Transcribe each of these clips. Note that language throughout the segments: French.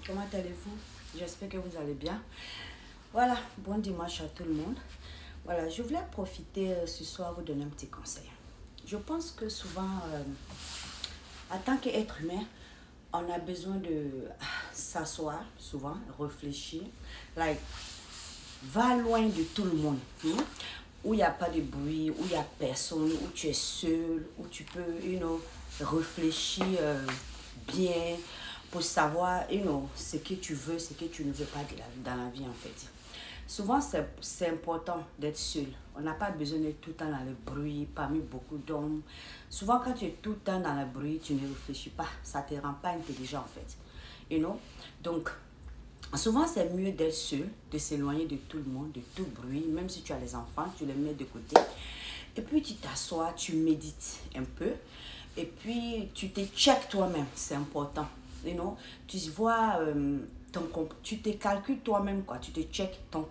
comment allez-vous? J'espère que vous allez bien. Voilà, bon dimanche à tout le monde. Voilà, je voulais profiter ce soir vous donner un petit conseil. Je pense que souvent, en tant qu'être humain, on a besoin de s'asseoir, souvent, réfléchir. Like, va loin de tout le monde. Où il n'y a pas de bruit, où il n'y a personne, où tu es seul, où tu peux, réfléchir bien pour savoir, ce que tu veux, ce que tu ne veux pas dans la vie, en fait. Souvent, c'est important d'être seul. On n'a pas besoin d'être tout le temps dans le bruit, parmi beaucoup d'hommes. Souvent, quand tu es tout le temps dans le bruit, tu ne réfléchis pas. Ça ne te rend pas intelligent, en fait. Donc, souvent, c'est mieux d'être seul, de s'éloigner de tout le monde, de tout bruit. Même si tu as les enfants, tu les mets de côté. Et puis, tu t'assois, tu médites un peu. Et puis, tu te checkes toi-même. C'est important. Tu vois, tu te calcules toi-même, quoi. Tu te checkes ton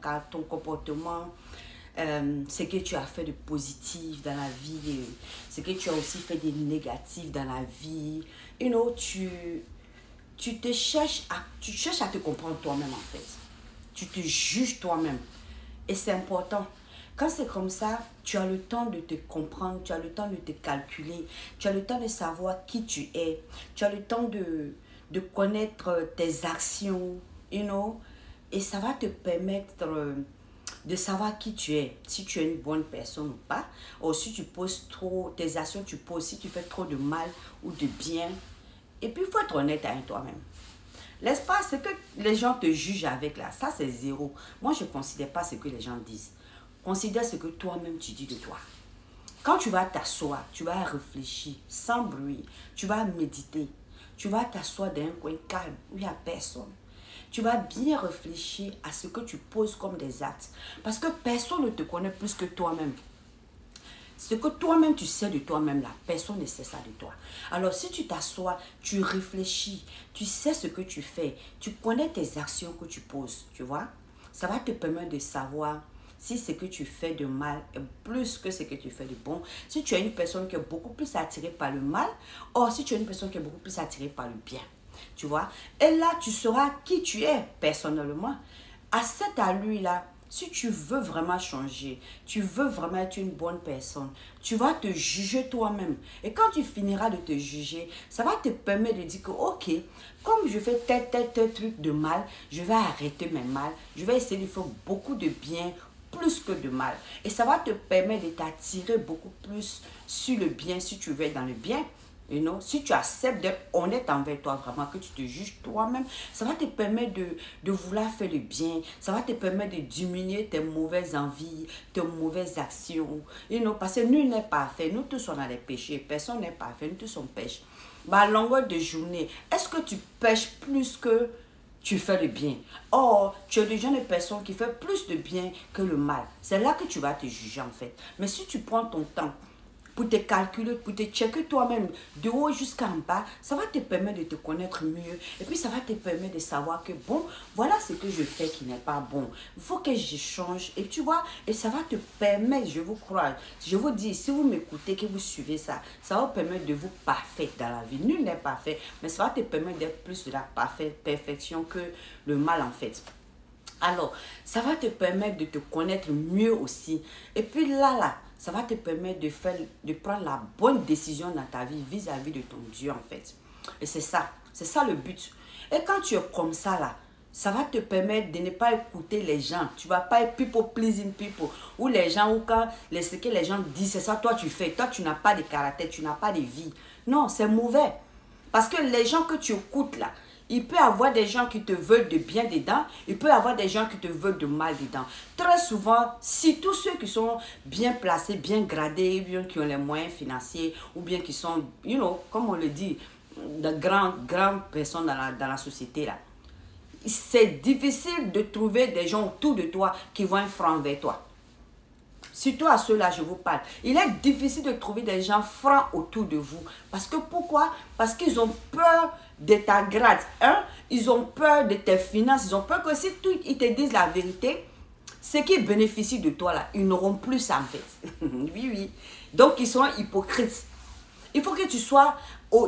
comportement, ce que tu as fait de positif dans la vie, ce que tu as aussi fait de négatif dans la vie. Tu cherches à te comprendre toi-même, en fait. Tu te juges toi-même. Et c'est important. Quand c'est comme ça, tu as le temps de te comprendre, tu as le temps de te calculer, tu as le temps de savoir qui tu es, tu as le temps de connaître tes actions, et ça va te permettre de savoir qui tu es, si tu es une bonne personne ou pas, ou si tu poses trop, tes actions tu poses, si tu fais trop de mal ou de bien. Et puis, il faut être honnête avec toi-même. N'est-ce pas? Ce que les gens te jugent avec là, ça c'est zéro. Moi, je ne considère pas ce que les gens disent. Considère ce que toi-même tu dis de toi. Quand tu vas t'asseoir, tu vas réfléchir sans bruit, tu vas méditer, tu vas t'asseoir dans un coin calme où il n'y a personne. Tu vas bien réfléchir à ce que tu poses comme des actes. Parce que personne ne te connaît plus que toi-même. Ce que toi-même tu sais de toi-même là, personne ne sait ça de toi. Alors si tu t'assois, tu réfléchis, tu sais ce que tu fais, tu connais tes actions que tu poses, tu vois, ça va te permettre de savoir si ce que tu fais de mal est plus que ce que tu fais de bon. Si tu es une personne qui est beaucoup plus attirée par le mal, ou si tu es une personne qui est beaucoup plus attirée par le bien, tu vois. Et là, tu sauras qui tu es personnellement. À cette allure-là, si tu veux vraiment changer, tu veux vraiment être une bonne personne, tu vas te juger toi-même. Et quand tu finiras de te juger, ça va te permettre de dire que, ok, comme je fais tel truc de mal, je vais arrêter mes mal, je vais essayer de faire beaucoup de bien, plus que de mal. Et ça va te permettre de t'attirer beaucoup plus sur le bien, si tu veux être dans le bien. Si tu acceptes d'être honnête envers toi, vraiment, que tu te juges toi-même, ça va te permettre de vouloir faire le bien. Ça va te permettre de diminuer tes mauvaises envies, tes mauvaises actions. Parce que nul n'est parfait. Nous tous, on a des péchés. Personne n'est parfait. Nous tous, on pêche. À longueur de journée, est-ce que tu pêches plus que tu fais le bien? Or, tu es déjà une personne qui fait plus de bien que le mal. C'est là que tu vas te juger, en fait. Mais si tu prends ton temps pour te calculer, pour te checker toi-même de haut jusqu'en bas, ça va te permettre de te connaître mieux. Et puis, ça va te permettre de savoir que, bon, voilà ce que je fais qui n'est pas bon. Il faut que je change. Et tu vois, et ça va te permettre, je vous crois, je vous dis, si vous m'écoutez, que vous suivez ça, ça va vous permettre de vous parfaire dans la vie. Nul n'est parfait, mais ça va te permettre d'être plus de la perfection que le mal, en fait. Alors, ça va te permettre de te connaître mieux aussi. Et puis là, ça va te permettre de prendre la bonne décision dans ta vie vis-à-vis de ton Dieu, en fait. Et c'est ça le but. Et quand tu es comme ça, là, ça va te permettre de ne pas écouter les gens. Tu ne vas pas être people pleasing people. Ou les gens, ou quand ce que les gens disent, c'est ça, toi tu fais. Toi, tu n'as pas de caractère, tu n'as pas de vie. Non, c'est mauvais. Parce que les gens que tu écoutes, là, il peut y avoir des gens qui te veulent de bien dedans, il peut y avoir des gens qui te veulent de mal dedans. Très souvent, si tous ceux qui sont bien placés, bien gradés, bien qui ont les moyens financiers, ou bien qui sont, comme on le dit, de grandes personnes dans la société, là, c'est difficile de trouver des gens autour de toi qui vont être francs vers toi. Surtout à ceux-là, je vous parle. Il est difficile de trouver des gens francs autour de vous. Parce que pourquoi? Parce qu'ils ont peur de ta grade. Ils ont peur de tes finances. Ils ont peur que si ils te disent la vérité, ceux qui bénéficient de toi, là, ils n'auront plus ça, en fait. Oui. Donc, ils sont hypocrites. Il faut que tu sois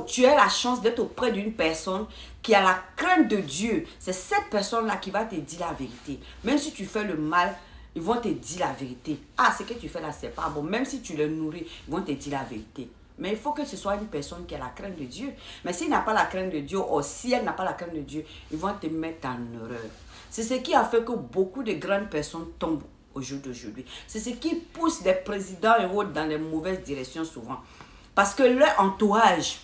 tu as la chance d'être auprès d'une personne qui a la crainte de Dieu. C'est cette personne-là qui va te dire la vérité. Même si tu fais le mal, ils vont te dire la vérité. Ah, ce que tu fais là, c'est pas bon. Même si tu le nourris, ils vont te dire la vérité. Mais il faut que ce soit une personne qui a la crainte de Dieu. Mais s'il n'a pas la crainte de Dieu, ou si elle n'a pas la crainte de Dieu, ils vont te mettre en erreur. C'est ce qui a fait que beaucoup de grandes personnes tombent au jour d'aujourd'hui. C'est ce qui pousse les présidents et autres dans les mauvaises directions souvent. Parce que leur entourage,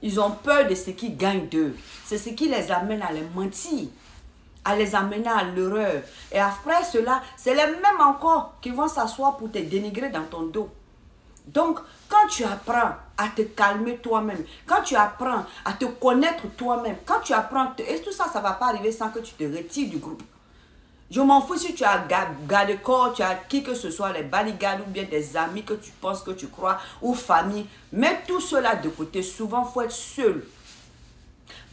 ils ont peur de ce qui gagne d'eux. C'est ce qui les amène à les mentir, à les amener à l'erreur. Et après cela, c'est les mêmes encore qui vont s'asseoir pour te dénigrer dans ton dos. Donc, quand tu apprends à te calmer toi-même, quand tu apprends à te connaître toi-même, quand tu apprends, et tout ça, ça ne va pas arriver sans que tu te retires du groupe. Je m'en fous si tu as garde-corps, tu as qui que ce soit, les bodyguards ou bien des amis que tu penses, que tu crois, ou famille. Mets tout cela de côté. Souvent, il faut être seul.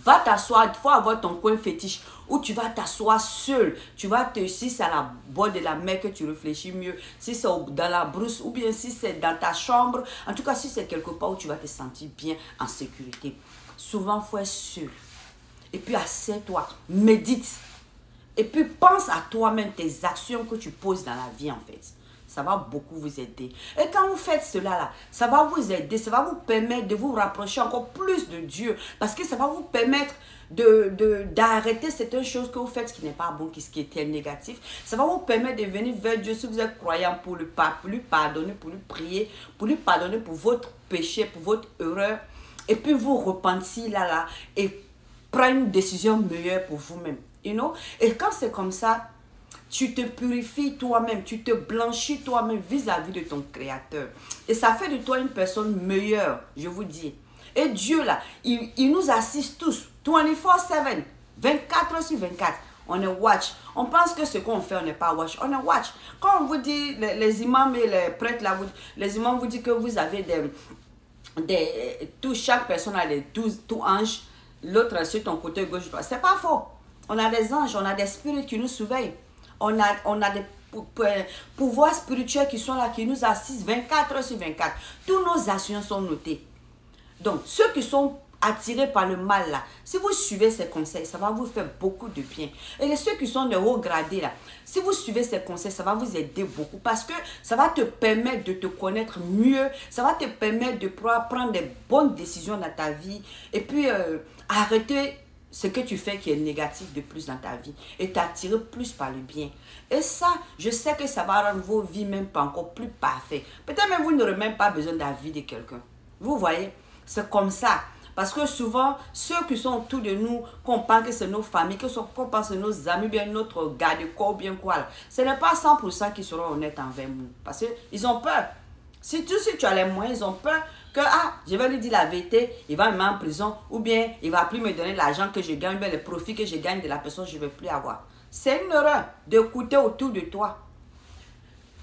Va t'asseoir, il faut avoir ton coin fétiche où tu vas t'asseoir seul. Tu vas te, si c'est à la bord de la mer que tu réfléchis mieux, si c'est dans la brousse ou bien si c'est dans ta chambre. En tout cas, si c'est quelque part où tu vas te sentir bien en sécurité. Souvent, il faut être seul. Et puis, assieds-toi, médite. Et puis, pense à toi-même, tes actions que tu poses dans la vie, en fait. Ça va beaucoup vous aider. Et quand vous faites cela, là, ça va vous aider, ça va vous permettre de vous rapprocher encore plus de Dieu. Parce que ça va vous permettre d'arrêter certaines choses que vous faites qui n'est pas bon, qui était négatif. Ça va vous permettre de venir vers Dieu si vous êtes croyant pour lui pardonner, pour lui prier, pour lui pardonner pour votre péché, pour votre erreur. Et puis vous repentir là, et prendre une décision meilleure pour vous-même. You know? Et quand c'est comme ça, tu te purifies toi-même, tu te blanchis toi-même vis-à-vis de ton Créateur. Et ça fait de toi une personne meilleure, je vous dis. Et Dieu, là, il nous assiste tous, 24/7, 24 heures sur 24. On est watch. On pense que ce qu'on fait, on n'est pas watch. On est watch. Quand on vous dit, les imams et les prêtres, là, les imams vous disent que vous avez chaque personne a les 12 anges, l'autre sur ton côté gauche. C'est pas faux. On a des anges, on a des spirits qui nous surveillent. On a des pouvoirs spirituels qui sont là, qui nous assistent 24 heures sur 24. Tous nos actions sont notées. Donc, ceux qui sont attirés par le mal, là, si vous suivez ces conseils, ça va vous faire beaucoup de bien. Et ceux qui sont de haut gradé, là, si vous suivez ces conseils, ça va vous aider beaucoup. Parce que ça va te permettre de te connaître mieux. Ça va te permettre de pouvoir prendre des bonnes décisions dans ta vie. Et puis, arrêter ce que tu fais qui est négatif de plus dans ta vie et t'attirer plus par le bien. Et ça, je sais que ça va rendre vos vies même pas encore plus parfaites. Peut-être même vous n'aurez même pas besoin de la vie de quelqu'un. Vous voyez, c'est comme ça. Parce que souvent, ceux qui sont autour de nous, qu'on pense que c'est nos familles, qu'on pense que c'est nos amis, bien notre garde-corps, bien quoi, là, ce n'est pas 100% qui seront honnêtes envers nous. Parce qu'ils ont peur. Si tu as les moyens, ils ont peur que, je vais lui dire la vérité, il va me mettre en prison, ou bien il ne va plus me donner l'argent que je gagne, ou bien les profits que je gagne de la personne, je ne vais plus avoir. C'est une erreur d'écouter autour de toi.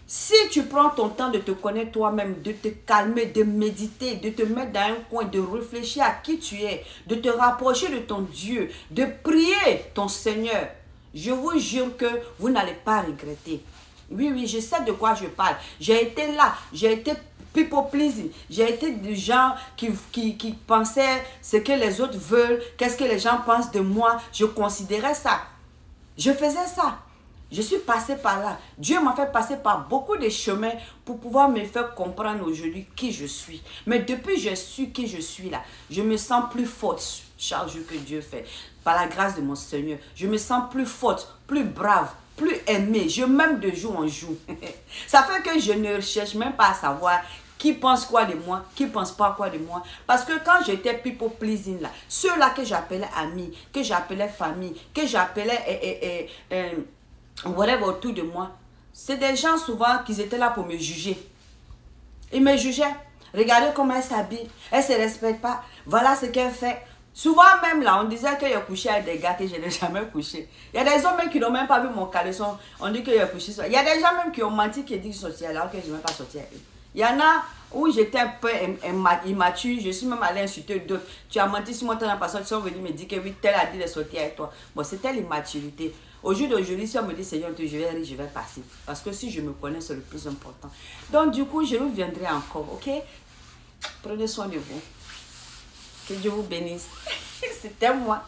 Si tu prends ton temps de te connaître toi-même, de te calmer, de méditer, de te mettre dans un coin, de réfléchir à qui tu es, de te rapprocher de ton Dieu, de prier ton Seigneur, je vous jure que vous n'allez pas regretter. Oui, oui, je sais de quoi je parle. J'ai été là, j'ai été people pleasing. J'ai été des gens qui pensaient ce que les autres veulent, qu'est-ce que les gens pensent de moi. Je considérais ça. Je faisais ça. Je suis passée par là. Dieu m'a fait passer par beaucoup de chemins pour pouvoir me faire comprendre aujourd'hui qui je suis. Mais depuis que je suis qui je suis là, je me sens plus forte chaque jour que Dieu fait. Par la grâce de mon Seigneur, je me sens plus forte, plus brave, plus aimée. Je m'aime de jour en jour. Ça fait que je ne cherche même pas à savoir qui pense quoi de moi, qui pense pas quoi de moi. Parce que quand j'étais people pleasing là, ceux-là que j'appelais amis, que j'appelais famille, que j'appelais whatever autour de moi, c'est des gens souvent qui étaient là pour me juger. Ils me jugeaient. Regardez comment elle s'habille. Elle ne se respecte pas. Voilà ce qu'elle fait. Souvent même là, on disait qu'il a couché avec des gars que je n'ai jamais couché. Il y a des hommes même qui n'ont même pas vu mon caleçon. On dit qu'il a couché. Il y a des gens même qui ont menti, qui disent sortir alors que je ne vais pas sortir avec eux. Il y en a où j'étais un peu immature, je suis même allée insulter d'autres. Tu as menti sur moi, tu as personne qui sont venus me dire que oui, tel a dit de sortir avec toi. Bon, c'était l'immaturité. Au jour d'aujourd'hui, si on me dit Seigneur, je vais rire, je vais passer. Parce que si je me connais, c'est le plus important. Donc, du coup, je reviendrai encore, ok? Prenez soin de vous. Que Dieu vous bénisse. C'était moi.